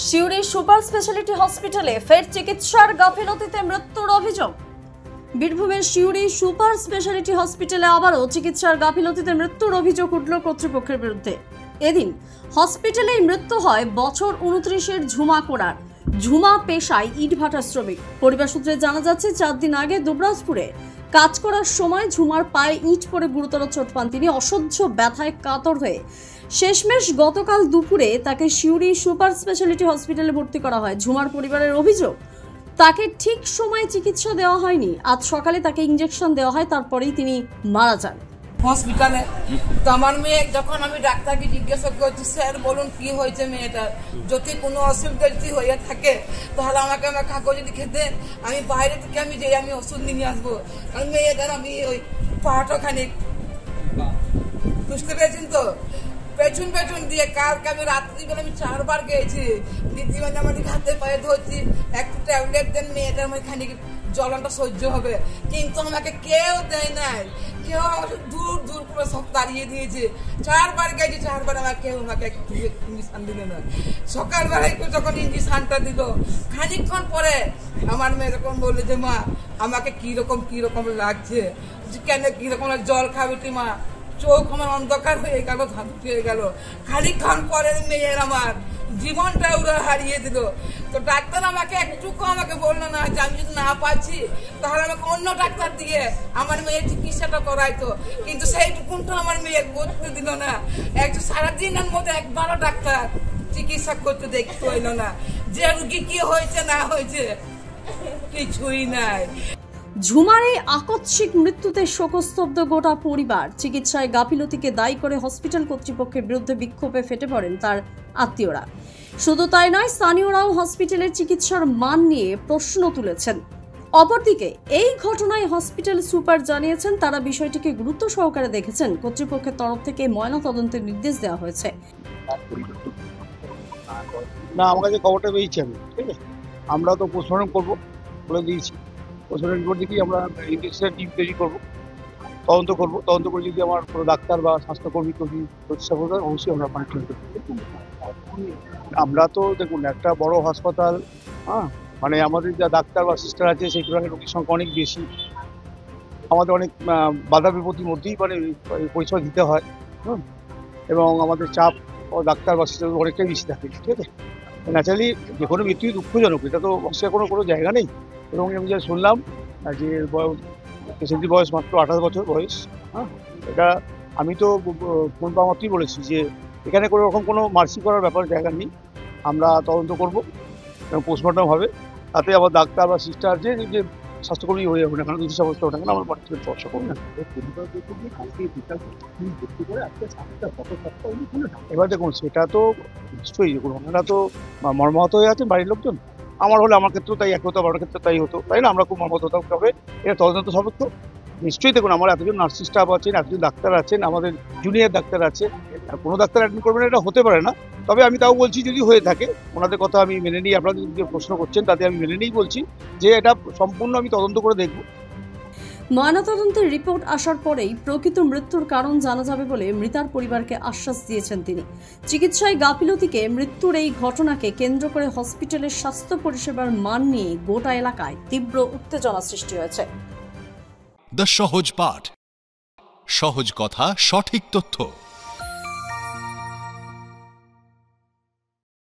Suri super speciality হসপিটালে ফের চিকিৎসার গাফিলতিতে মৃত্যুর অভিযোগ। বীরভূমের সিউড়ি সুপার স্পেশালিটি হসপিটালে আবারও চিকিৎসার গাফিলতিতে মৃত্যুর অভিযোগ উঠল কর্তৃপক্ষের বিরুদ্ধে। এদিন হসপিটালেই মৃত্যু হয় বছর 29-এর ঝুমা কোড়ার। ঝুমা পেশায় ইটভাটা শ্রমিক। পরিবার সূত্রে জানা যাচ্ছে 4 দিন আগে দুবরাজপুরে কাজ করার সময় ঝুমার পায়ে ইট পড়ে গুরুতর চোট পান তিনি। অসহ্য ব্যথায় কাতর হয়ে শেষমেশ গতকাল দুপুরে তাকে সিউড়ি সুপার স্পেশালিটি হসপিটালে ভর্তি করা হয়। ঝুমার পরিবারের অভিযোগ, তাকে ঠিক সময়ে চিকিৎসা দেওয়া হয়নি। আজ সকালে তাকে ইঞ্জেকশন দেওয়া হয়, তারপরেই তিনি মারা যান হসপিটালে। তো আমার মেয়ে, যখন আমি ডাক্তারকে জিজ্ঞাসা করছি, স্যার বলুন কি হয়েছে মেয়েটার, যদি কোনো অসুবিধা যদি হয়ে থাকে তাহলে আমাকে আমার কাগজ লিখে দেন, আমি বাইরে থেকে আমি ওষুধ নিয়ে আসবো। কারণ মেয়েটার আমি ওই পাহাড়টা খানিক বুঝতে পেরেছেন তো, পেছন পেছন দিয়ে কালকে আমি রাত্রিবেলা আমি 4 বার গিয়েছি। দিদিমানে আমাদের হাতে পায়ে ধরছি, একটু ট্যাবলেট দেন, মেয়েটা আমার খানিক জ্বলনটা সহ্য হবে, কিন্তু আমাকে কেউ দেয় নাই। কেউ আমাকে দূর দূর করে সব তাড়িয়ে দিয়েছে। 4 বার গেছি, 4 বার আমাকে ইঞ্জেকশন দিল না। সকালবেলায় যখন ইঞ্জেকশনটা দিল, খানিকক্ষণ পরে আমার মেয়ে যখন বললো যে মা আমাকে কিরকম লাগছে, কেন কিরকম জল খাবে তুই মা, চোখ আমার অন্ধকার হয়ে গেল, ধাঁধু হয়ে গেল। খানিকক্ষণ পরে মেয়ের আমার জীবনটা ওরা হারিয়ে দিল। তো ডাক্তার আমাকে একটুকু বললো না যে আমি যদি না পাচ্ছি তাহলে আমাকে অন্য ডাক্তার দিয়ে আমার মেয়ের চিকিৎসাটা করাইতো, কিন্তু সেইটুকুনটা আমার মেয়ের করতে দিল না। সারাদিনের মধ্যে একবারও ডাক্তার চিকিৎসা করতে দেখতে হইল না, যে রুগী কি হয়েছে না হয়েছে কিছুই নাই। ঝুমার এই আকস্মিক মৃত্যুতে শোকস্তব্ধ গোটা পরিবার। চিকিৎসায় গাফিলতিকে দায়ী করে হসপিটাল কর্তৃপক্ষের বিরুদ্ধে বিক্ষোভে ফেটে পড়েন তার আত্মীয়রা। শুধু তাই নয়, স্থানীয়রাও হসপিটালের চিকিৎসার মান নিয়ে প্রশ্ন তুলেছেন। অপরদিকে এই ঘটনায় হসপিটাল সুপার জানিয়েছেন তারা বিষয়টিকে গুরুত্ব সহকারে দেখেছেন। কর্তৃপক্ষের তরফ থেকে ময়নাতদন্তের নির্দেশ দেওয়া হয়েছে। না, আমার কাছে খবরটা পেয়েছি আমি, ঠিক আছে, আমরা তো পোস্টমর্টম করবো বলে দিয়েছি। পোস্টমর্টম রিপোর্ট দেখি আমরা ইনভেস্টিগেশন টিম তৈরি করবো, তদন্ত করবো। তদন্ত করে যদি আমার কোনো ডাক্তার বা স্বাস্থ্যকর্মী প্রতিষ্ঠা করবে, অবশ্যই আমরা পানিশমেন্ট করবো। আমরা তো দেখুন, একটা বড় হাসপাতাল, মানে আমাদের যা ডাক্তার বা সিস্টার আছে সেগুলো রোগীর সংখ্যা অনেক বেশি, আমাদের অনেক বাধা বিপত্তির মধ্যেই মানে পরিষেবা দিতে হয়, এবং আমাদের চাপ ডাক্তার বা সিস্টার অনেকটাই বেশি থাকে, ঠিক আছে। ন্যাচারালি যে কোনো মৃত্যুই দুঃখজনক, এটা তো অবশ্যই কোনো জায়গা নেই। এবং আমি যা শুনলাম যে পেশেন্টের বয়স মাত্র 28 বছর বয়স। এটা আমি তো ফোন পাওয়া মাত্রই বলেছি যে এখানে কোনো রকম কোনো মার্সি করার ব্যাপার জায়গা নেই। আমরা তদন্ত করবো এবং পোস্টমর্টম হবে, তাতে আবার ডাক্তার বা সিস্টার যে স্বাস্থ্যকর্মী হয়ে যাবে না কেন, যদি সমস্ত ওঠে না, আমার পার্টিসিপেট ভরসা করবো না। এবার দেখুন, সেটা তো নিশ্চয়ই দেখুন, ওনারা তো মর্মাহত হয়ে আছেন বাড়ির লোকজন। আমার হলে আমার ক্ষেত্রেও তাই এক হতো, আমার ক্ষেত্রে তাই হতো, তাই না? আমরা খুব মর্মাহত হতাম। তবে এটা তদন্ত সাপেক্ষ। নিশ্চয়ই দেখুন, আমার এতজন নার্সিং স্টাফ আছেন, এতজন ডাক্তার আছেন, আমাদের জুনিয়র ডাক্তার আছে, কোনো ডাক্তার অ্যাডমিট করবেন এটা হতে পারে না। তবে আমি তাও বলছি, যদি হয়ে থাকে ওনাদের কথা আমি মেনে নিই। আপনারা যদি প্রশ্ন করছেন তাতে আমি মেনে নিই, বলছি যে এটা সম্পূর্ণ আমি তদন্ত করে দেখব। ময়নাতদন্তের রিপোর্ট আসার পরেই প্রকৃত মৃত্যুর কারণ জানা যাবে বলে মৃতার পরিবারকে আশ্বাস দিয়েছেন তিনি। চিকিৎসায় গাফিলতিকে মৃত্যুর এই ঘটনাকে কেন্দ্র করে হসপিটালের স্বাস্থ্য পরিষেবার মান নিয়ে গোটা এলাকায় তীব্র উত্তেজনা সৃষ্টি হয়েছে। দ্য সহজ পাঠ, সহজ কথা, সঠিক তথ্য।